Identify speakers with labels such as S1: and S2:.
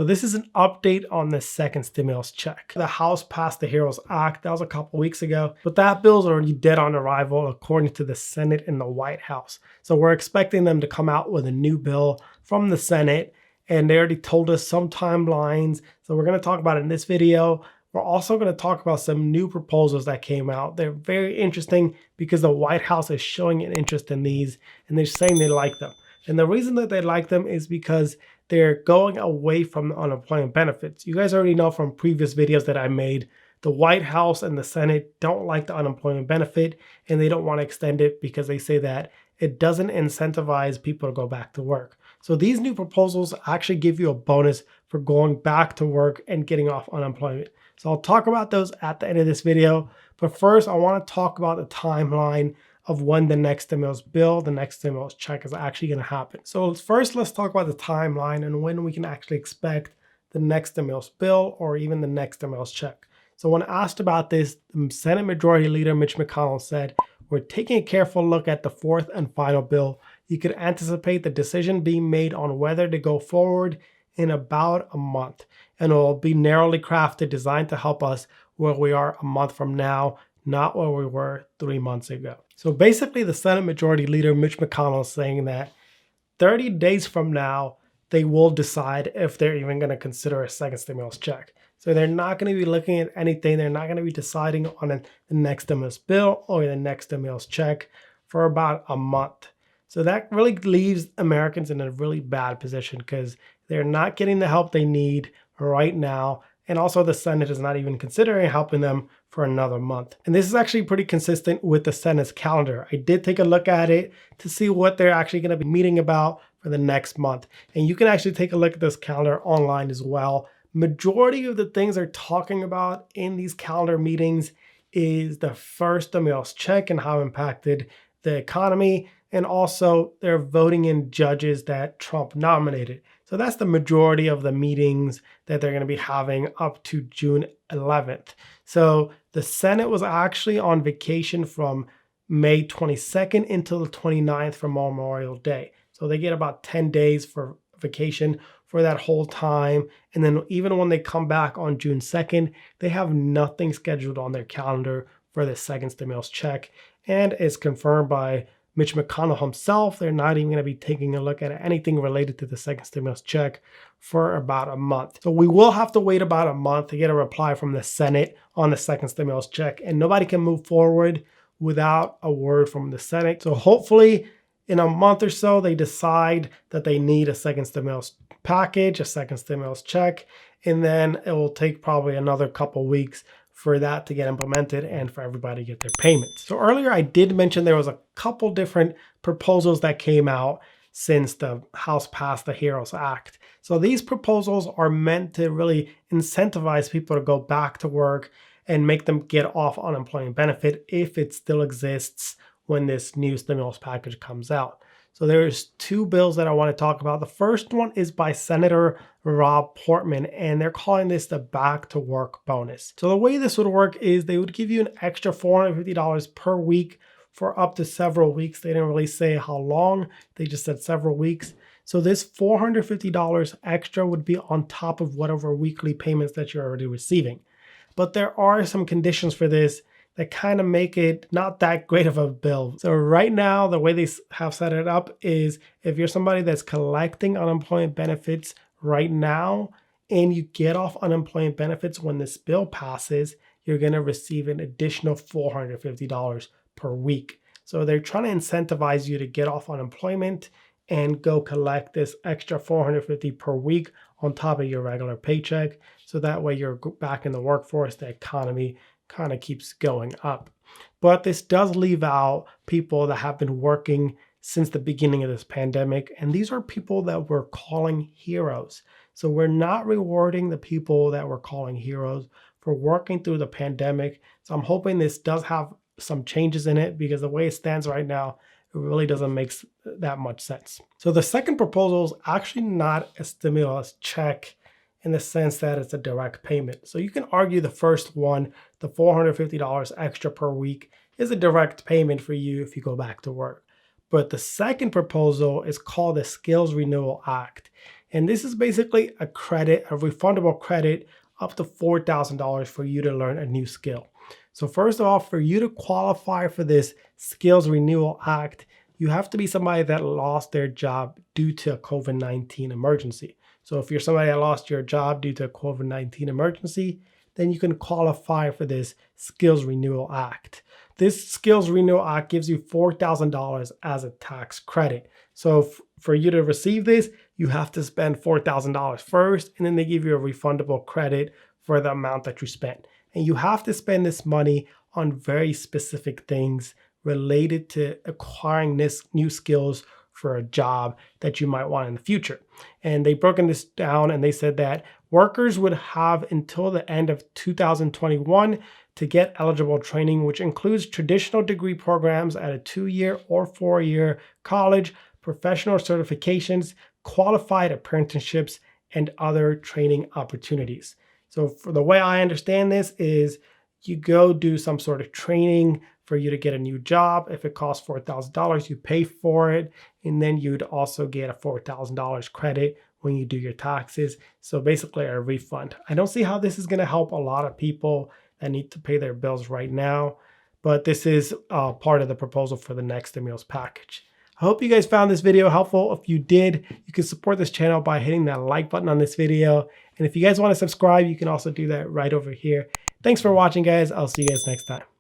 S1: So this is an update on the second stimulus check. The House passed the HEROES Act. That was a couple weeks ago, but that bill's already dead on arrival according to the Senate and the White House. So we're expecting them to come out with a new bill from the Senate, and they already told us some timelines. So we're going to talk about it in this video. We're also going to talk about some new proposals that came out. They're very interesting because the White House is showing an interest in these, and they're saying they like them. And the reason that they like them is because they're going away from the unemployment benefits. You guys already know from previous videos that I made, the White House and the Senate don't like the unemployment benefit, and they don't want to extend it because they say that it doesn't incentivize people to go back to work. So these new proposals actually give you a bonus for going back to work and getting off unemployment. So I'll talk about those at the end of this video. But first, I want to talk about the timeline of when the next stimulus bill, the next stimulus check is actually going to happen. So first, let's talk about the timeline and when we can actually expect the next stimulus bill or even the next stimulus check. So when asked about this, the Senate Majority Leader Mitch McConnell said, "We're taking a careful look at the fourth and final bill. You could anticipate the decision being made on whether to go forward in about a month, and it will be narrowly crafted, designed to help us where we are a month from now, not where we were 3 months ago." So basically, the Senate Majority Leader Mitch McConnell is saying that 30 days from now, they will decide if they're even going to consider a second stimulus check. So they're not going to be looking at anything. They're not going to be deciding on the next stimulus bill or the next stimulus check for about a month. So that really leaves Americans in a really bad position because they're not getting the help they need right now. And also the Senate is not even considering helping them for another month. And this is actually pretty consistent with the Senate's calendar. I did take a look at it to see what they're actually going to be meeting about for the next month. And you can actually take a look at this calendar online as well. Majority of the things they're talking about in these calendar meetings is the first stimulus check and how it impacted the economy. And also they're voting in judges that Trump nominated. So that's the majority of the meetings that they're going to be having up to June 11th. So the Senate was actually on vacation from May 22nd until the 29th for Memorial Day. So they get about 10 days for vacation for that whole time. And then even when they come back on June 2nd, they have nothing scheduled on their calendar for the second stimulus check. And it's confirmed by Mitch McConnell himself. They're not even going to be taking a look at anything related to the second stimulus check for about a month. So we will have to wait about a month to get a reply from the Senate on the second stimulus check. And nobody can move forward without a word from the Senate. So hopefully in a month or so, they decide that they need a second stimulus package, a second stimulus check, and then it will take probably another couple weeks for that to get implemented and for everybody to get their payments. So earlier I did mention there was a couple different proposals that came out since the House passed the HEROES Act. So these proposals are meant to really incentivize people to go back to work and make them get off unemployment benefit if it still exists when this new stimulus package comes out. So there's two bills that I want to talk about. The first one is by Senator Rob Portman, and they're calling this the back to work bonus. So the way this would work is they would give you an extra $450 per week for up to several weeks. They didn't really say how long, they just said several weeks. So this $450 extra would be on top of whatever weekly payments that you're already receiving. But there are some conditions for this that kind of make it not that great of a bill. So right now, the way they have set it up is if you're somebody that's collecting unemployment benefits right now and you get off unemployment benefits when this bill passes, you're going to receive an additional $450 per week. So they're trying to incentivize you to get off unemployment and go collect this extra $450 per week on top of your regular paycheck. So that way you're back in the workforce, the economy kind of keeps going up. But this does leave out people that have been working since the beginning of this pandemic. And these are people that we're calling heroes. So we're not rewarding the people that we're calling heroes for working through the pandemic. So I'm hoping this does have some changes in it because the way it stands right now, it really doesn't make that much sense. So the second proposal is actually not a stimulus check in the sense that it's a direct payment. So you can argue the first one, the $450 extra per week, is a direct payment for you if you go back to work. But the second proposal is called the Skills Renewal Act. And this is basically a credit, a refundable credit up to $4,000 for you to learn a new skill. So first of all, for you to qualify for this Skills Renewal Act, you have to be somebody that lost their job due to a COVID-19 emergency. So if you're somebody that lost your job due to a COVID-19 emergency, then you can qualify for this Skills Renewal Act. This Skills Renewal Act gives you $4,000 as a tax credit. So for you to receive this, you have to spend $4,000 first, and then they give you a refundable credit for the amount that you spent. And you have to spend this money on very specific things related to acquiring this new skills for a job that you might want in the future. And they've broken this down, and they said that workers would have until the end of 2021 to get eligible training, which includes traditional degree programs at a 2-year or 4-year college, professional certifications, qualified apprenticeships, and other training opportunities. So for the way I understand this is you go do some sort of training for you to get a new job. If it costs $4,000, you pay for it. And then you'd also get a $4,000 credit when you do your taxes. So basically a refund. I don't see how this is going to help a lot of people that need to pay their bills right now, but this is part of the proposal for the next stimulus package. I hope you guys found this video helpful. If you did, you can support this channel by hitting that like button on this video. And if you guys want to subscribe, you can also do that right over here. Thanks for watching, guys. I'll see you guys next time.